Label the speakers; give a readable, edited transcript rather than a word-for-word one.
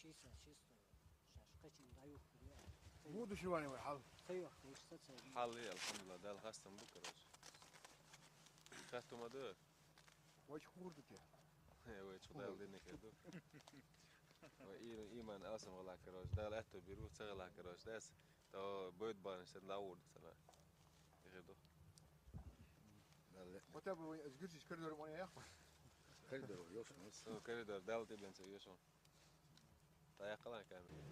Speaker 1: شيسة شيستو شاشقتين لا يوكل
Speaker 2: مو دشواني والحظ
Speaker 1: خيوة خيش تسوي
Speaker 3: حل هي الحمد لله ده الخصم بكرة خدتوا ما دور
Speaker 2: وش خوردك يا
Speaker 3: ويش خدال دينك يدو وإيمان أسم غلا كراش ده لأتو بيروت سغلا كراش داس تو بود بان سد لاود سلا يغدو
Speaker 2: وتابو ازقرش كردور وانا يا
Speaker 4: Koridoru još nas.
Speaker 3: koridor delti ben se još on. Ta yakala kamera.